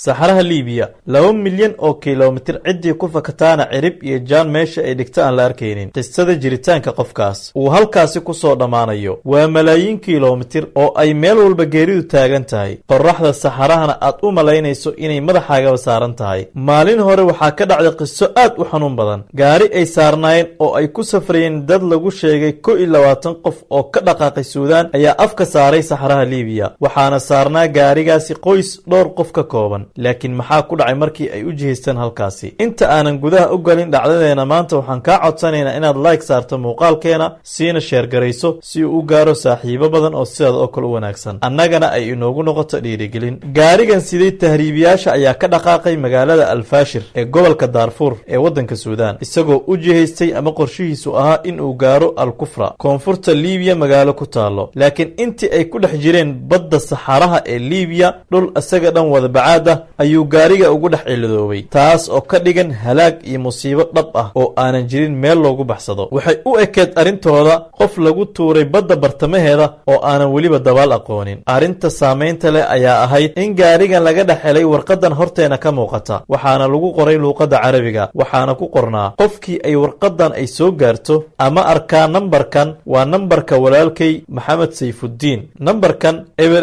saxaraha liibiya 2 milyan oo kilomitir ciddii ku fakataana cirib iyo jaan meesha ay dhigta aan la arkaynin qisada jiritaanka qofkaas uu halkaasi ku soo dhammaanayo waa malaayiin kilomitir oo ay meel walba geeridu taagan tahay qorraxda saxarahana aad u malaynayso inay madaxaagaba saaran tahay maalin hore waxaa ka dhacday qiso aad u xanuun badan gaari ay saarnaayeen oo ay ku safrayeen dad lagu sheegay 21 qof oo ka dhaqaaqay suudaan ayaa afka saaray saxaraha liibiya waxaana saarnaa gaarigaasi qoys dhowr qof ka kooban laakiin maxaa ku dhacay markii ay u jihaysteen halkaasi inta aanan gudaha u galin dhacdadeena maanta waxaan kaa codsanaynaa inaad like saarto muuqaalkeena siina sheer garayso si uu u gaaro saaxiibo badan oo sidaad oo kale u wanaagsan annagana ay inoogu noqoto dhiirigelin gaarigan sidii tahriibiyaasha ayaa ka dhaqaaqay magaalada alfaashir ee gobolka daarfuur ee waddanka suudaan isagoo u jihaystay ama qorshihiisu ahaa in uu gaaro al-kufra koonfurta liibiya magaalo ku taalo laakiin intii ay ku dhex jireen badda saxaraha ee liibiya dhul isaga dhan wada bacaad ah ayuu gaariga ugu dhex cilidoobay taas oo ka dhigan halaag iyo musiibo dhab ah oo aanan jirin meel loogu baxsado waxay u ekeed arrintooda qof lagu tuuray badda bartamaheeda oo aanan weliba dabaal aqoonin arrinta saamaynta leh ayaa ahayd in gaarigan laga dhex helay warqadan horteena ka muuqata waxaana lagu qoray luuqadda carabiga waxaana ku qornaa qofkii ay warqadan ay soo gaarto ama arkaa nambarkan waa nambarka walaalkay maxamed sayfuddiin nambarkan eber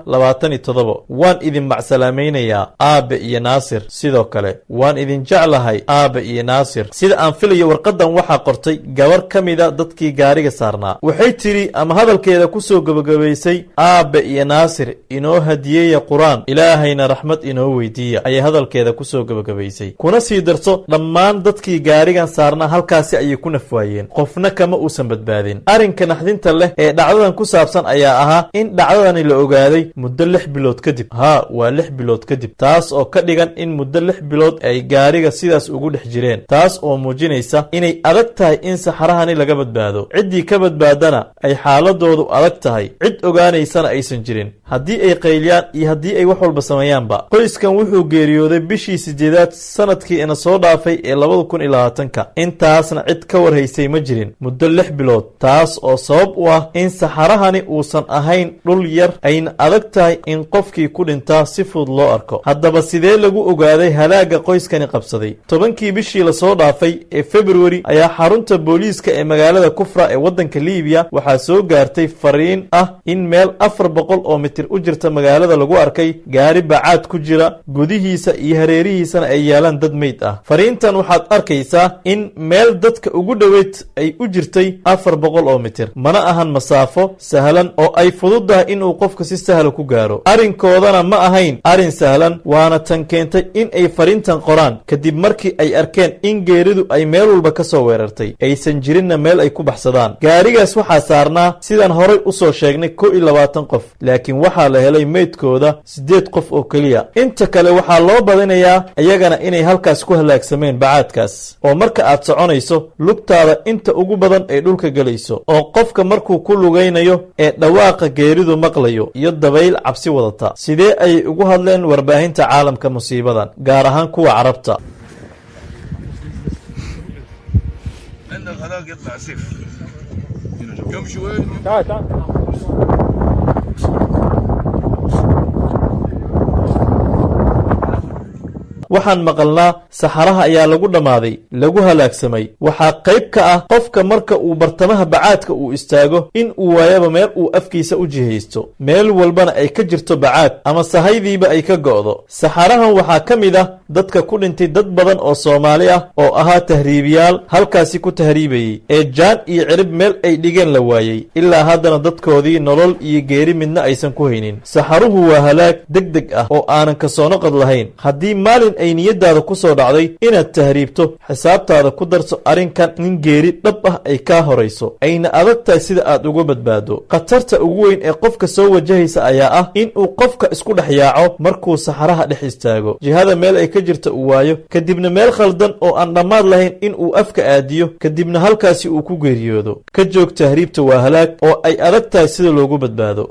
21 waan idin macsalaamaynayaa aabe iyo naasir sidoo kale waan idin jeclahay aabe iyo naasir sida aan filayo warqadan waxaa qortay gabar ka mida dadkii gaariga saarnaa waxay tidhi ama hadalkeeda ku soo gebagabaysay aabe iyo naasir inoo hadiyeeya qur-aan ilaahayna raxmad inoo weydiiya ayay hadalkeeda ku soo gebagabaysay kuna sii darso dhammaan dadkii gaarigan saarnaa halkaasi ayay ku nafwaayeen qofna kama uusan badbaadin arrinka naxdinta leh ee dhacdadan ku saabsan ayaa ahaa in dhacdadani la ogaaday muddo 6 bilood kadib waa 6 bilood kadib taas oo ka dhigan in muddo 6 bilood ay gaariga sidaas ugu dhex jireen taas oo muujinaysa inay adag tahay in saxarahani laga badbaado ciddii ka badbaadana ay xaaladoodu adag tahay cid ogaanaysana aysan jirin haddii ay qayliyaan iyo haddii ay wax walba sameeyaanba qoyskan wuxuu geeriyooday bishii 8aad sanadkii ina soo dhaafay ee 2020 intaasna cid ka warhaysay ma jirin muddo 6 bilood taas oo sabab u ah in saxarahani uusan ahayn dhul yar ayna adag tahay in qofkii ku dhintaa si fudud loo arko haddaba sidee lagu ogaaday halaaga qoyskani qabsaday 10kii bishii lasoo dhaafay ee February ayaa xarunta booliiska ee magaalada Kufra ee waddanka Liibiya waxaa soo gaartay fariin ah in meel 400 oo mitir u jirta magaalada lagu arkay gaari bacaad ku jira gudihiisa iyo hareerihiisana ay yaalaan dad meyd ah fariintan waxaad arkaysaa in meel dadka ugu dhoweyd ay u jirtay 400 oo mitir mana ahan masaafo sahlan oo ay fududahay in uu qofka si sahal ku gaaro arrinkoodana ma ahayn arrin sahlan waana tan keentay in ay fariintan qoraan kadib markii ay arkeen in geeridu ay meel walba ka soo weerartay aysan jirinna meel ay ku baxsadaan gaarigaas waxaa saarnaa sidaan horay u soo sheegnay 21 qof laakiin waxaa la helay meydkooda 8 qof oo keliya inta kale waxaa loo badinayaa iyagana inay halkaas ku halaagsameen bacaadkaas oo marka aad soconayso lugtaada inta ugu badan ay dhulka gelayso oo qofka markuu ku lugaynayo ee dhawaaqa geeridu maqlayo iyo dabayl cabsi wadata sidee ayay ugu hadleen warbaahinta caalamka musiibadan gaar ahaan kuwa carabta waxaan maqalnaa saxaraha ayaa lagu dhammaaday lagu halaagsamay waxaa qayb ka ah qofka marka uu bartamaha bacaadka uu istaago in uu waayaba meel uu afkiisa u jihaysto meel walbana ay ka jirto bacaad ama sahaydiiba ay ka go'do saxarahan waxaa ka mid ah dadka ku dhintay dad badan oo Soomaali ah oo ahaa tahriibiyaal halkaasi ku tahriibayay ee jaan iyo cirib meel ay dhigeen la waayay ilaa haddana dadkoodii nolol iyo geeri midna aysan ku haynin saxaruhu waa halaag degdeg ah oo aanan ka soo noqod lahayn haddii maalin ay niyadaada ku soo dhacday inaad tahriibto xisaabtaada ku darso arrinkan in geeri dhab ah ay kaa horayso ayna adag tahay sida aad uga badbaado khatarta ugu weyn ee qofka soo wajahaysa ayaa ah in uu qofka isku dhex yaaco markuu saxaraha dhex istaago jihada meel ay ka jirta uu waayo kadibna meel khaldan oo aan dhammaad lahayn in uu afka aadiyo kadibna halkaasi uu ku geeriyoodo ka joog tahriibta waa halaag oo ay adag tahay sida loogu badbaado